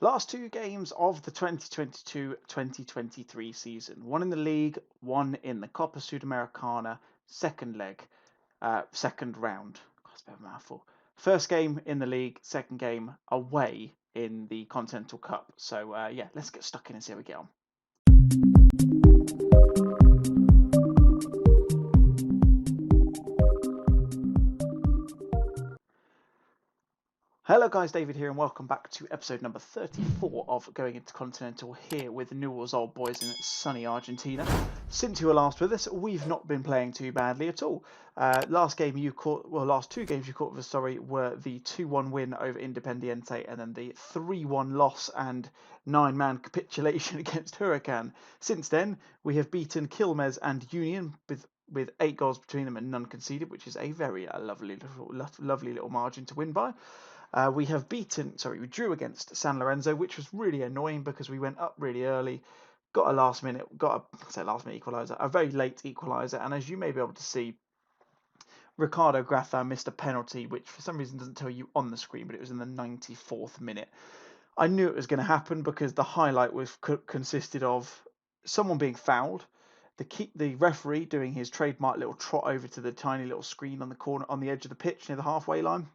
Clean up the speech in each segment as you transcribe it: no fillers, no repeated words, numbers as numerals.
Last two games of the 2022-2023 season. One in the league, one in the Copa Sudamericana, second leg, second round. God, it's a bit of a mouthful. First game in the league, second game away in the Continental Cup. So, yeah, let's get stuck in and see how we get on. Hello guys, David here and welcome back to episode number 34 of Going Into Continental here with Newell's old boys in sunny Argentina. Since you were last with us, we've not been playing too badly at all. Last two games you caught with us, were the 2-1 win over Independiente and then the 3-1 loss and 9-man capitulation against Huracan. Since then, we have beaten Quilmes and Union with 8 goals between them and none conceded, which is a very lovely little margin to win by. We drew against San Lorenzo, which was really annoying because we went up really early, got a last minute equaliser, a very late equaliser, and as you may be able to see, Ricardo Graça missed a penalty, which for some reason doesn't tell you on the screen, but it was in the 94th minute. I knew it was going to happen because the highlight consisted of someone being fouled, the referee doing his trademark little trot over to the tiny little screen on the corner on the edge of the pitch near the halfway line.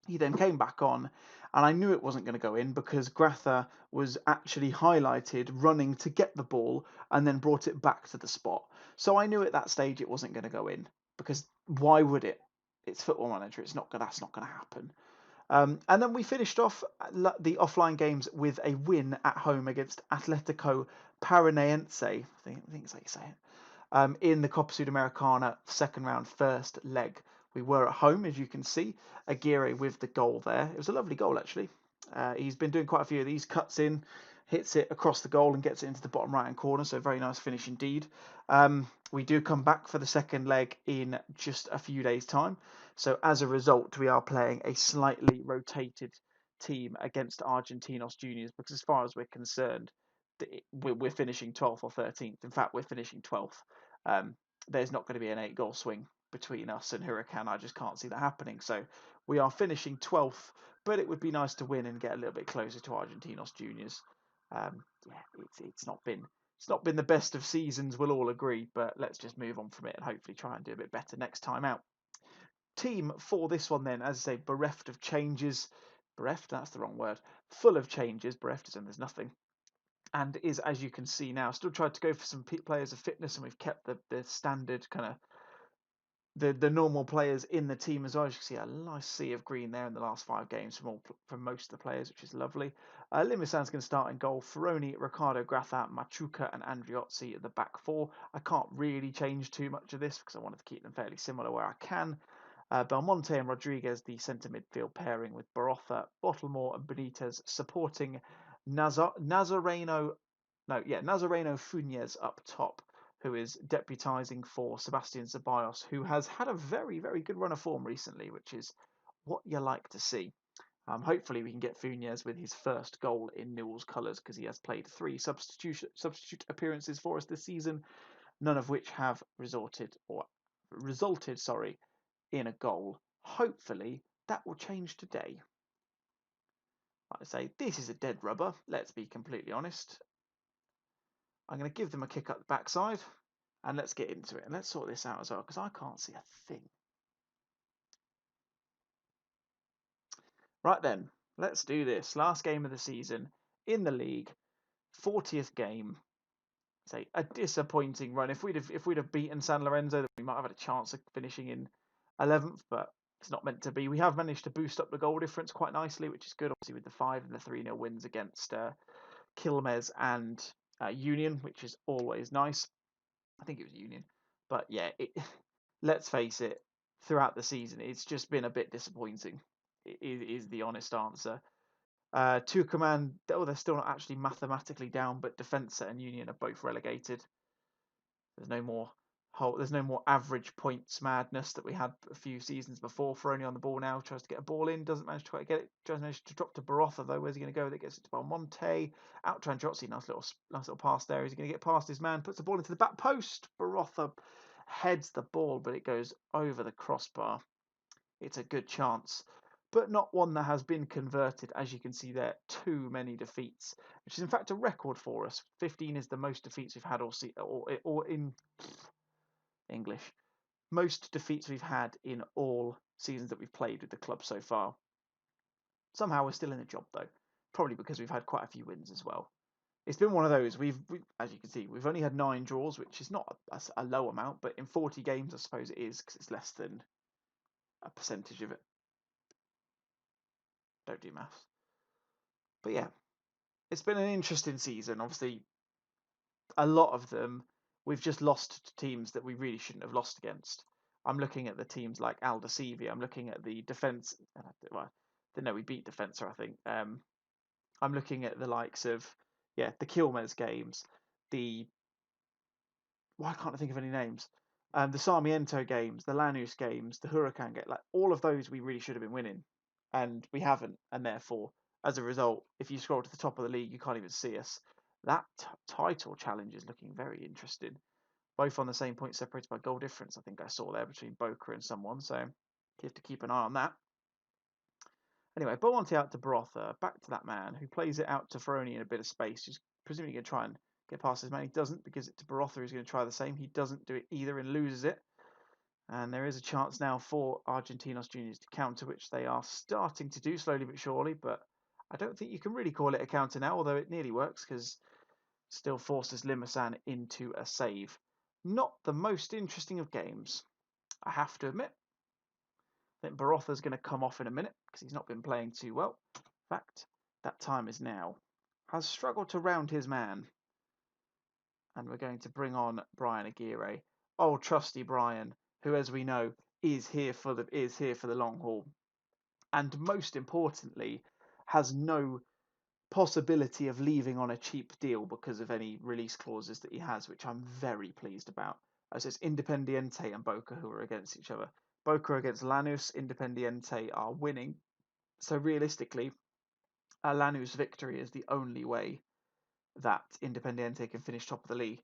He then came back on, and I knew it wasn't going to go in because Graça was actually highlighted running to get the ball and then brought it back to the spot. So I knew at that stage it wasn't going to go in because why would it? It's Football Manager. That's not going to happen. And then we finished off the offline games with a win at home against Atletico Paranaense. I think it's how you say it. In the Copa Sudamericana second round first leg. We were at home, as you can see. Aguirre with the goal there. It was a lovely goal, actually. He's been doing quite a few of these. Cuts in, hits it across the goal and gets it into the bottom right-hand corner. So very nice finish indeed. We do come back for the second leg in just a few days' time. So as a result, we are playing a slightly rotated team against Argentinos Juniors because as far as we're concerned, we're finishing 12th or 13th. In fact, we're finishing 12th. There's not going to be an 8-goal swing between us and Huracan. I just can't see that happening. So we are finishing 12th, but it would be nice to win and get a little bit closer to Argentinos Juniors. It's not been the best of seasons, we'll all agree, but let's just move on from it and hopefully try and do a bit better next time out. Team for this one then, as I say, bereft of changes. Bereft, that's the wrong word. Full of changes. Bereft is when there's nothing. And is, as you can see now, still tried to go for some players of fitness, and we've kept the standard kind of the normal players in the team as well. As you can see, a nice sea of green there in the last 5 games from most of the players, which is lovely. Limisan's going to start in goal. Ferroni, Ricardo Graça, Machuca and Andriozzi at the back 4. I can't really change too much of this because I wanted to keep them fairly similar where I can. Belmonte and Rodriguez, the centre midfield pairing with Barotha, Bottlemore and Benitez supporting Nazareno Funes up top, who is deputising for Sebastian Ceballos, who has had a very, very good run of form recently, which is what you like to see. Hopefully we can get Funes with his first goal in Newell's colours because he has played 3 substitute appearances for us this season, none of which have resulted in a goal. Hopefully that will change today. Like I say, this is a dead rubber, let's be completely honest. I'm going to give them a kick up the backside and let's get into it. And let's sort this out as well because I can't see a thing. Right then, let's do this. Last game of the season in the league, 40th game. Say a disappointing run. If we'd have beaten San Lorenzo, we might have had a chance of finishing in 11th, but it's not meant to be. We have managed to boost up the goal difference quite nicely, which is good. Obviously with the 5 and the 3-0 wins against Quilmes and Union, which is always nice. I think it was Union, but yeah, let's face it. Throughout the season, it's just been a bit disappointing. It is the honest answer. Tucumán, they're still not actually mathematically down, but Defensa and Union are both relegated. There's no more average points madness that we had a few seasons before. Ferroni on the ball now, tries to get a ball in, doesn't manage to quite get it. Tries to manage to drop to Barotha though. Where's he going to go with it? Gets it to Belmonte. Out to Andriozzi. Nice little pass there. Is he going to get past his man? Puts the ball into the back post. Barotha heads the ball, but it goes over the crossbar. It's a good chance. but not one that has been converted. As you can see there, too many defeats, which is in fact a record for us. 15 is the most defeats we've had or in English, most defeats we've had in all seasons that we've played with the club so far. Somehow we're still in the job though, probably because we've had quite a few wins as well. It's been one of those. As you can see, we've only had 9 draws, which is not a low amount, but in 40 games, I suppose it is because it's less than a percentage of it. Don't do maths. But yeah, it's been an interesting season. Obviously, a lot of them we've just lost to teams that we really shouldn't have lost against. I'm looking at the teams like Aldosivi. I'm looking at the defence. Well, no, we beat Defensor, I think. I'm looking at the likes of the Quilmes games, the why can't I think of any names? The Sarmiento games, the Lanús games, the Huracan game, like all of those we really should have been winning, and we haven't, and therefore, as a result, if you scroll to the top of the league, you can't even see us. That title challenge is looking very interesting. Both on the same point, separated by goal difference. I think I saw there between Boca and someone, so you have to keep an eye on that. Anyway, Bomonti out to Barotha, back to that man who plays it out to Ferroni in a bit of space, who's presumably going to try and get past his man. He doesn't, because it's Barotha who's going to try the same. He doesn't do it either and loses it. And there is a chance now for Argentinos Juniors to counter, which they are starting to do slowly but surely. But I don't think you can really call it a counter now, although it nearly works because still forces Limasan into a save. Not the most interesting of games, I have to admit. I think Barotha's going to come off in a minute because he's not been playing too well. In fact, that time is now. Has struggled to round his man. And we're going to bring on Brian Aguirre. Oh, trusty Brian, who, as we know, is here for the long haul. And most importantly, has no possibility of leaving on a cheap deal because of any release clauses that he has, which I'm very pleased about. As it's Independiente and Boca who are against each other. Boca against Lanús, Independiente are winning. So realistically, a Lanús victory is the only way that Independiente can finish top of the league.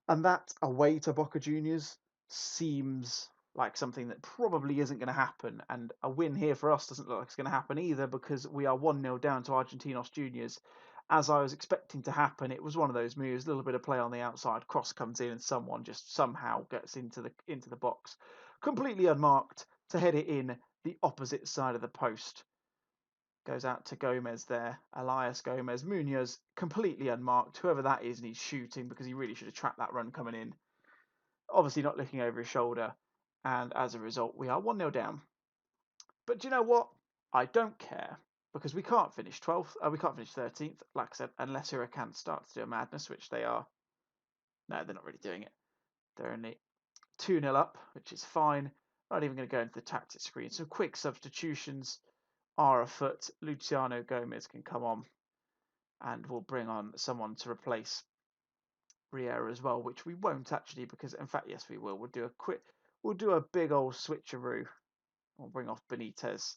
And that away to Boca Juniors seems like something that probably isn't going to happen. And a win here for us doesn't look like it's going to happen either because we are 1-0 down to Argentinos Juniors. As I was expecting to happen, it was one of those moves, a little bit of play on the outside, cross comes in and someone just somehow gets into the box, completely unmarked, to head it in the opposite side of the post. Goes out to Gomez there. Elias Gomez. Munoz, completely unmarked. Whoever that is, and he's shooting because he really should have trapped that run coming in. Obviously not looking over his shoulder. And as a result, we are 1-0 down. But do you know what? I don't care. Because we can't finish 12th. We can't finish 13th, like I said, unless Huracan start to do a madness, which they are. No, they're not really doing it. They're only 2-0 up, which is fine. Not even going to go into the tactics screen. Some quick substitutions are afoot. Luciano Gomez can come on, and we'll bring on someone to replace Riera as well, which we won't actually, because in fact, yes, we will. We'll do a big old switcheroo. We'll bring off Benitez,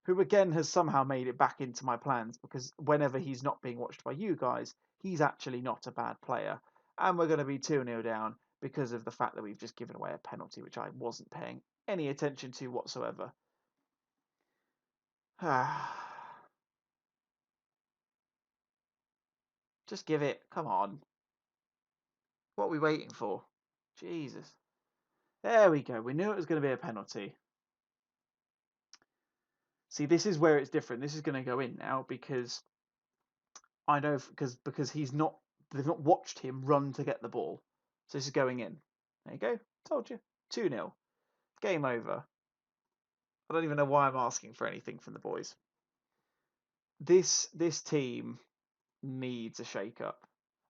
who again has somehow made it back into my plans because whenever he's not being watched by you guys, he's actually not a bad player. And we're going to be 2-0 down because of the fact that we've just given away a penalty, which I wasn't paying any attention to whatsoever. Just give it. Come on. What are we waiting for? Jesus. There we go. We knew it was going to be a penalty. See, this is where it's different. This is going to go in now because I know because they've not watched him run to get the ball. So this is going in. There you go. Told you. 2-0. Game over. I don't even know why I'm asking for anything from the boys. This team needs a shake-up.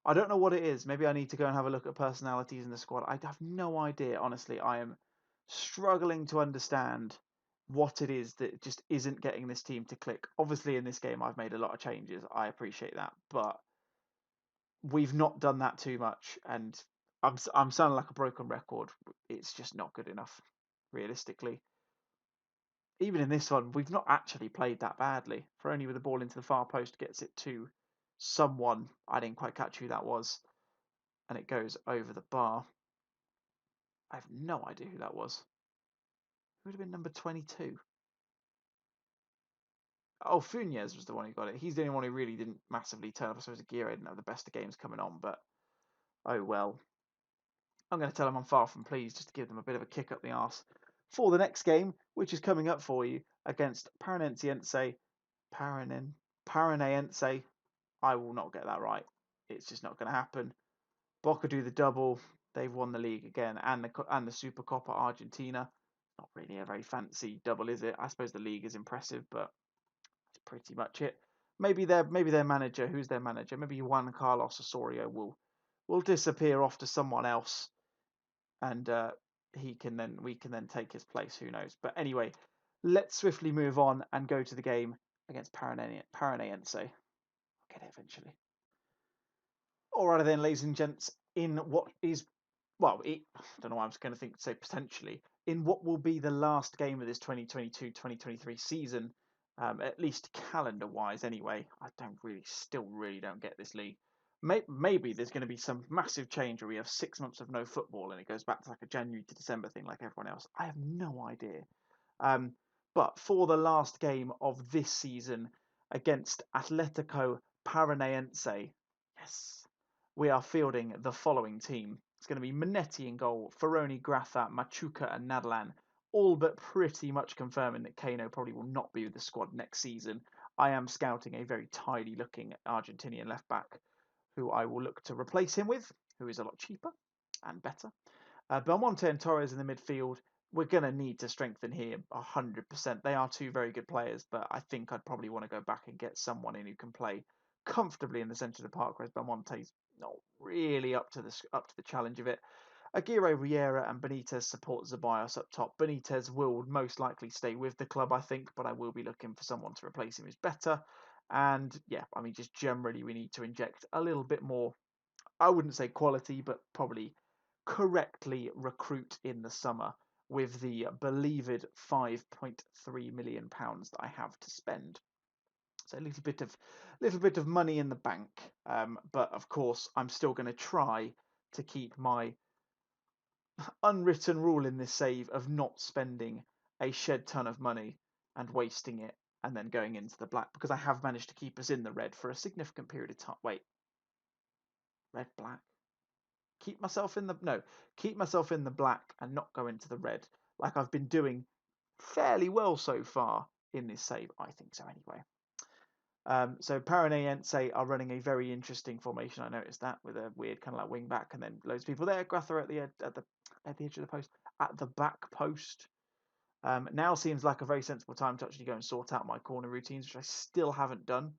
I don't know what it is. Maybe I need to go and have a look at personalities in the squad. I have no idea. Honestly, I am struggling to understand what it is that just isn't getting this team to click. Obviously, in this game, I've made a lot of changes. I appreciate that, but we've not done that too much, and I'm sounding like a broken record. It's just not good enough, realistically. Even in this one, we've not actually played that badly. For only with the ball into the far post gets it to someone. I didn't quite catch who that was, and it goes over the bar. I have no idea who that was. Who would have been number 22? Oh, Funes was the one who got it. He's the only one who really didn't massively turn up. I suppose Aguirre didn't have the best of games coming on, but oh well. I'm going to tell them I'm far from pleased just to give them a bit of a kick up the arse for the next game, which is coming up for you against Paranense. Paranaense. I will not get that right. It's just not going to happen. Boca do the double. They've won the league again and the Supercopa Argentina. Not really a very fancy double, is it? I suppose the league is impressive, but that's pretty much it. Maybe their manager, who's their manager? Maybe Juan Carlos Osorio will disappear off to someone else, and we can then take his place. Who knows? But anyway, let's swiftly move on and go to the game against Paranaense. I'll get it eventually. Alrighty then, ladies and gents, in what is I don't know why I'm going to say potentially, in what will be the last game of this 2022-2023 season, at least calendar-wise anyway. I still really don't get this league. Maybe there's going to be some massive change where we have 6 months of no football and it goes back to like a January to December thing like everyone else. I have no idea. Um, but for the last game of this season against Atletico Paranaense, yes, we are fielding the following team. It's going to be Minetti in goal, Ferroni, Graffa, Machuca and Nadalan, all but pretty much confirming that Kano probably will not be with the squad next season. I am scouting a very tidy looking Argentinian left back who I will look to replace him with, who is a lot cheaper and better. Belmonte and Torres in the midfield. We're going to need to strengthen here 100%. They are two very good players, but I think I'd probably want to go back and get someone in who can play comfortably in the centre of the park, whereas Belmonte's not really up to the challenge of it. Aguirre, Riera and Benitez support Ceballos up top. Benitez will most likely stay with the club, I think, but I will be looking for someone to replace him who's better. And yeah, I mean, just generally we need to inject a little bit more, I wouldn't say quality, but probably correctly recruit in the summer with the believed £5.3 million that I have to spend. So a little bit of money in the bank, but of course I'm still going to try to keep my unwritten rule in this save of not spending a shed ton of money and wasting it and then going into the black, because I have managed to keep us in the red for a significant period of time. Wait, red black. Keep myself in the black and not go into the red, like I've been doing fairly well so far in this save. I think so anyway. So Paranaense are running a very interesting formation. I noticed that with a weird kind of like wing back and then loads of people there. Graffa at the edge of the post, at the back post. Now seems like a very sensible time to actually go and sort out my corner routines, which I still haven't done,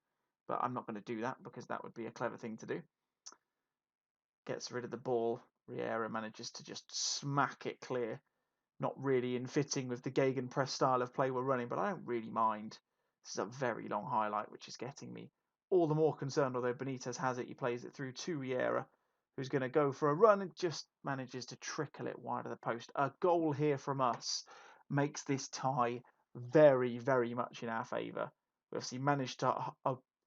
but I'm not going to do that because that would be a clever thing to do. Gets rid of the ball. Riera manages to just smack it clear. Not really in fitting with the gegenpress style of play we're running, but I don't really mind. This is a very long highlight, which is getting me all the more concerned, although Benitez has it. He plays it through to Riera, who's going to go for a run and just manages to trickle it wide of the post. A goal here from us makes this tie very, very much in our favour. We obviously managed to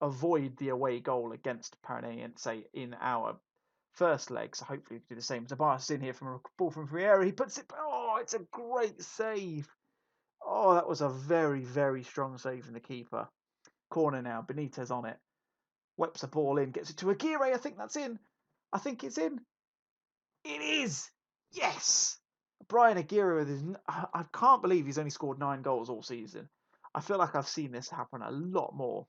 avoid the away goal against Paranaense in our first leg, so hopefully we can do the same. Ceballos in here from a ball from Riera. He puts it. Oh, it's a great save. Oh, that was a very, very strong save from the keeper. Corner now. Benitez on it. Whips a ball in. Gets it to Aguirre. I think that's in. I think it's in. It is. Yes. Brian Aguirre with his. I can't believe he's only scored 9 goals all season. I feel like I've seen this happen a lot more.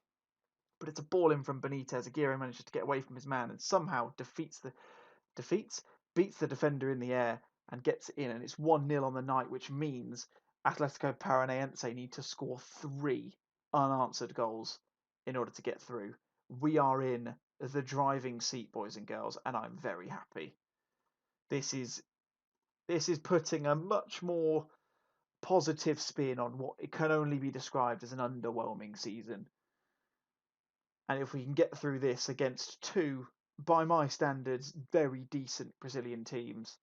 But it's a ball in from Benitez. Aguirre manages to get away from his man and somehow beats the defender in the air and gets it in, and it's 1-0 on the night, which means Atletico Paranaense need to score 3 unanswered goals in order to get through. We are in the driving seat, boys and girls, and I'm very happy. This is putting a much more positive spin on what it can only be described as an underwhelming season. And if we can get through this against 2, by my standards, very decent Brazilian teams,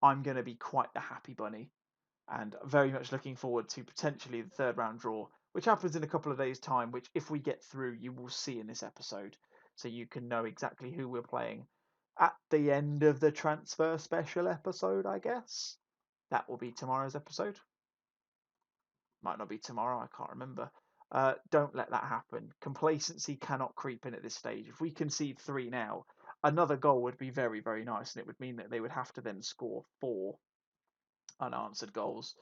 I'm going to be quite the happy bunny, and very much looking forward to potentially the 3rd round draw, which happens in a couple of days' time, which if we get through, you will see in this episode, so you can know exactly who we're playing at the end of the transfer special episode, I guess. That will be tomorrow's episode. Might not be tomorrow, I can't remember. Don't let that happen. Complacency cannot creep in at this stage. If we concede 3 now, another goal would be very, very nice, and it would mean that they would have to then score 4 unanswered goals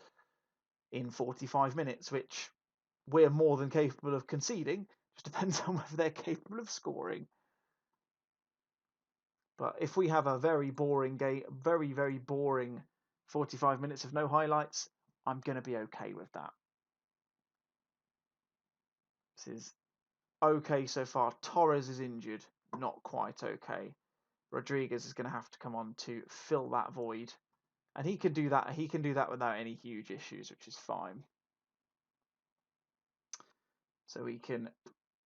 in 45 minutes, which we're more than capable of conceding. Just depends on whether they're capable of scoring. But if we have a very boring game, very, very boring 45 minutes of no highlights, I'm going to be okay with that. This is okay so far. Torres is injured, not quite okay. Rodriguez is going to have to come on to fill that void, and he can do that. He can do that without any huge issues, which is fine. So we can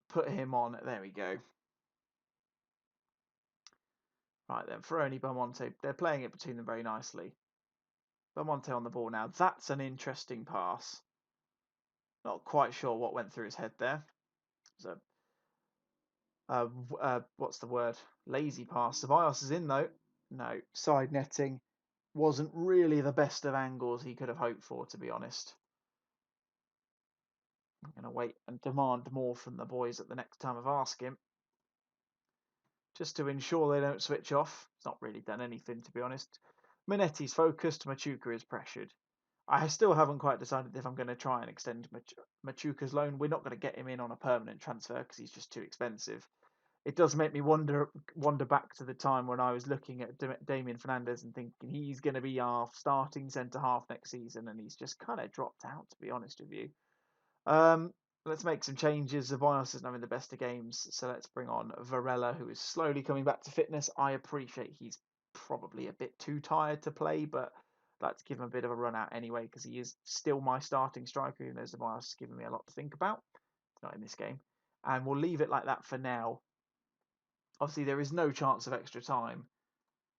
put him on. There we go. Right then, Ferroni, Belmonte, they're playing it between them very nicely. Belmonte on the ball now. That's an interesting pass. Not quite sure what went through his head there. So, what's the word? Lazy pass. Ceballos is in though. No, side netting. Wasn't really the best of angles he could have hoped for, to be honest. I'm going to wait and demand more from the boys at the next time I've asked him. Just to ensure they don't switch off. It's not really done anything, to be honest. Minetti's focused, Machuca is pressured. I still haven't quite decided if I'm going to try and extend Machuca's loan. We're not going to get him in on a permanent transfer because he's just too expensive. It does make me wander back to the time when I was looking at Damien Fernandez and thinking he's going to be our starting centre half next season, and he's just kind of dropped out, to be honest with you. Let's make some changes. Ceballos isn't having the best of games, so let's bring on Varela, who is slowly coming back to fitness. I appreciate he's probably a bit too tired to play, but I'd like to give him a bit of a run out anyway, because he is still my starting striker, even though Ceballos is giving me a lot to think about. Not in this game. And we'll leave it like that for now. Obviously, there is no chance of extra time,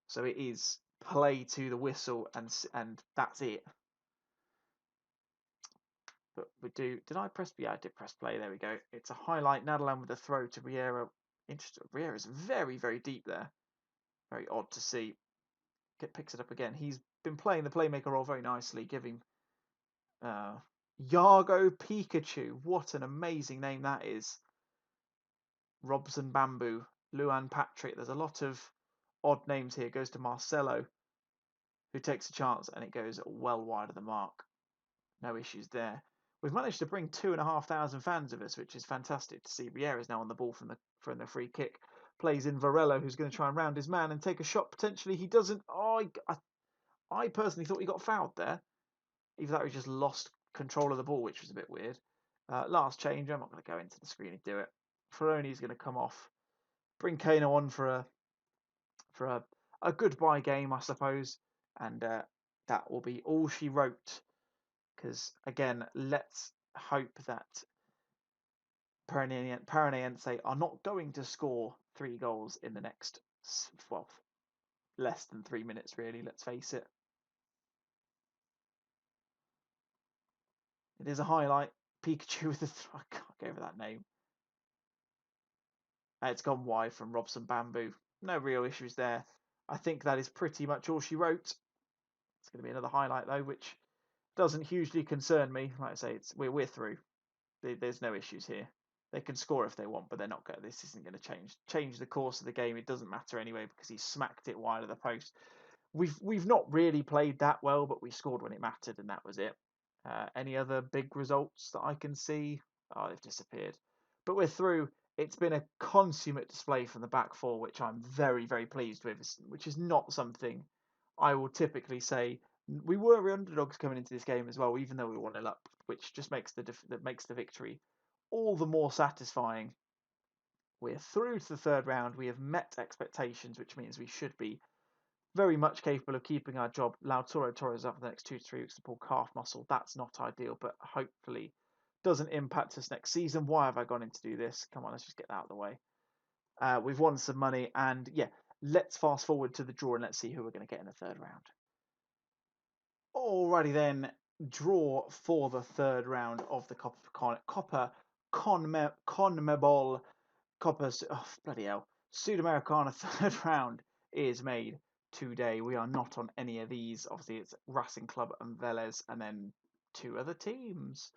so it is play to the whistle, and that's it. But we do. Did I press? Yeah, I did press play. There we go. It's a highlight. Nadalan with a throw to Riera. Interesting. Riera's very, very deep there. Very odd to see. Picks it up again. He's been playing the playmaker role very nicely, giving Yago Pikachu. What an amazing name that is. Robson Bamboo, Luan Patrick. There's a lot of odd names here. Goes to Marcelo, who takes a chance, and it goes well wide of the mark. No issues there. We've managed to bring 2,500 fans with us, which is fantastic to see. Riera's now on the ball from the free kick. Plays in Varela, who's going to try and round his man and take a shot. Potentially, he doesn't. Oh, I personally thought he got fouled there. Either that or he just lost control of the ball, which was a bit weird. Last change. I'm not going to go into the screen and do it. Ferroni's going to come off. Bring Kano on for a goodbye game, I suppose. And that will be all she wrote. Because, again, let's hope that Paranaense are not going to score 3 goals in the next, well, less than 3 minutes, really, let's face it. It is a highlight. Pikachu with the I can't go over that name. It's gone wide from Robson Bamboo. No real issues there. I think that is pretty much all she wrote. It's going to be another highlight, though, which doesn't hugely concern me. Like I say, we're through. There's no issues here. They can score if they want, but they're not going. This isn't going to change the course of the game. It doesn't matter anyway because he smacked it wide of the post. We've not really played that well, but we scored when it mattered, and that was it. Any other big results that I can see? Oh, they've disappeared. But we're through. It's been a consummate display from the back four, which I'm very, very pleased with, which is not something I will typically say. We were underdogs coming into this game as well, even though we were 1-0 up, which just makes the victory all the more satisfying. We're through to the third round. We have met expectations, which means we should be very much capable of keeping our job. Lautaro Torres out for the next 2 to 3 weeks to pull calf muscle. That's not ideal, but hopefully doesn't impact us next season. Why have I gone in to do this? Come on, let's just get that out of the way. We've won some money, and yeah, let's fast forward to the draw and let's see who we're going to get in the third round. Alrighty then, draw for the third round of the Copa CONMEBOL Copa bloody hell Sudamericana third round is made today. We are not on any of these. Obviously, it's Racing Club and Vélez, and then 2 other teams.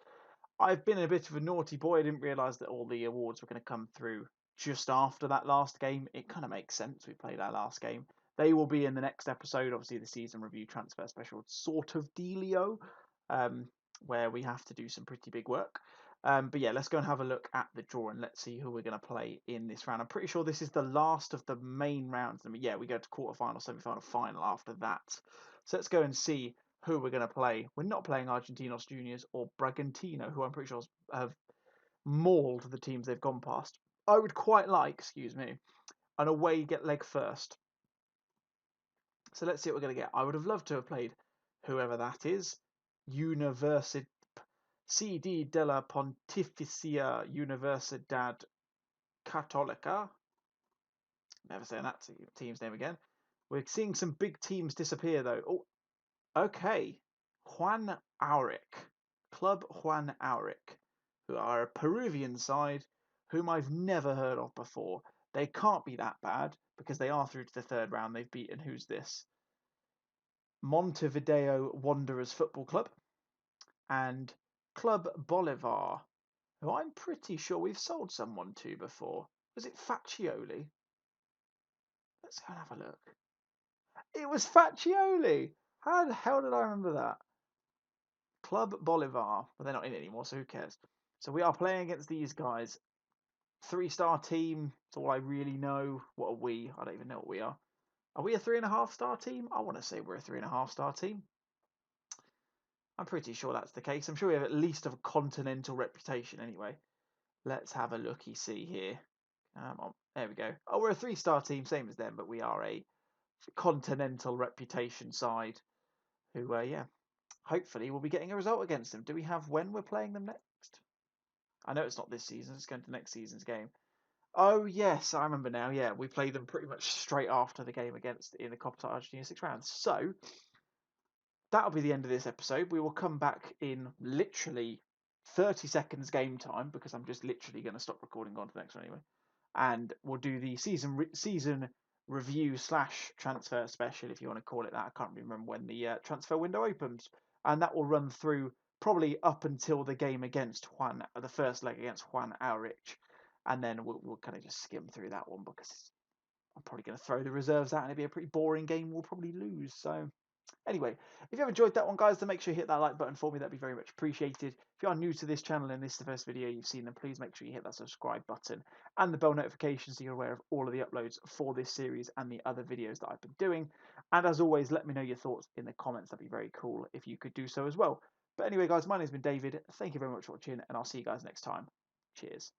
I've been a bit of a naughty boy. I didn't realise that all the awards were going to come through just after that last game. It kind of makes sense. We played our last game. They will be in the next episode. Obviously, the season review transfer special sort of dealio, where we have to do some pretty big work. But yeah, let's go and have a look at the draw and let's see who we're going to play in this round. I'm pretty sure this is the last of the main rounds. I mean, yeah, we go to quarterfinal, semi-final, final after that. So let's go and see who we're going to play. We're not playing Argentinos Juniors or Bragantino, who I'm pretty sure have mauled the teams they've gone past. I would quite like, excuse me, an away get leg first. So let's see what we're going to get. I would have loved to have played whoever that is. Universidad CD della Pontificia Universidad Católica. Never saying that team's name again. We're seeing some big teams disappear though. Oh, okay. Juan Auric. Club Juan Auric, who are a Peruvian side whom I've never heard of before. They can't be that bad because they are through to the third round. They've beaten, who's this? Montevideo Wanderers Football Club and Club Bolivar, who I'm pretty sure we've sold someone to before. Was it Faccioli? Let's go and have a look. It was Faccioli! How the hell did I remember that? Club Bolivar. But they're not in it anymore, so who cares? So we are playing against these guys. 3-star team. That's all I really know. What are we? I don't even know what we are. Are we a 3.5-star team? I want to say we're a 3.5-star team. I'm pretty sure that's the case. I'm sure we have at least a continental reputation anyway. Let's have a looky-see here. There we go. Oh, we're a 3-star team, same as them, but we are a continental reputation side who, yeah, hopefully we'll be getting a result against them. Do we have when we're playing them next? I know it's not this season. It's going to next season's game. Oh, yes, I remember now. Yeah, we played them pretty much straight after the game against in the Copa Argentina 6 rounds. So that'll be the end of this episode. We will come back in literally 30 seconds game time because I'm just literally going to stop recording on to the next one anyway. And we'll do the season review / transfer special, if you want to call it that. I can't remember when the transfer window opens. And that will run through probably up until the game against Juan, the first leg against Juan Aurich. And then we'll kind of just skim through that one because I'm probably going to throw the reserves out and it'll be a pretty boring game. We'll probably lose. So anyway, if you have enjoyed that one, guys, then make sure you hit that like button for me. That'd be very much appreciated. If you are new to this channel and this is the first video you've seen, then please make sure you hit that subscribe button and the bell notification so you're aware of all of the uploads for this series and the other videos that I've been doing. And as always, let me know your thoughts in the comments. That'd be very cool if you could do so as well. But anyway, guys, my name's been David. Thank you very much for watching, and I'll see you guys next time. Cheers.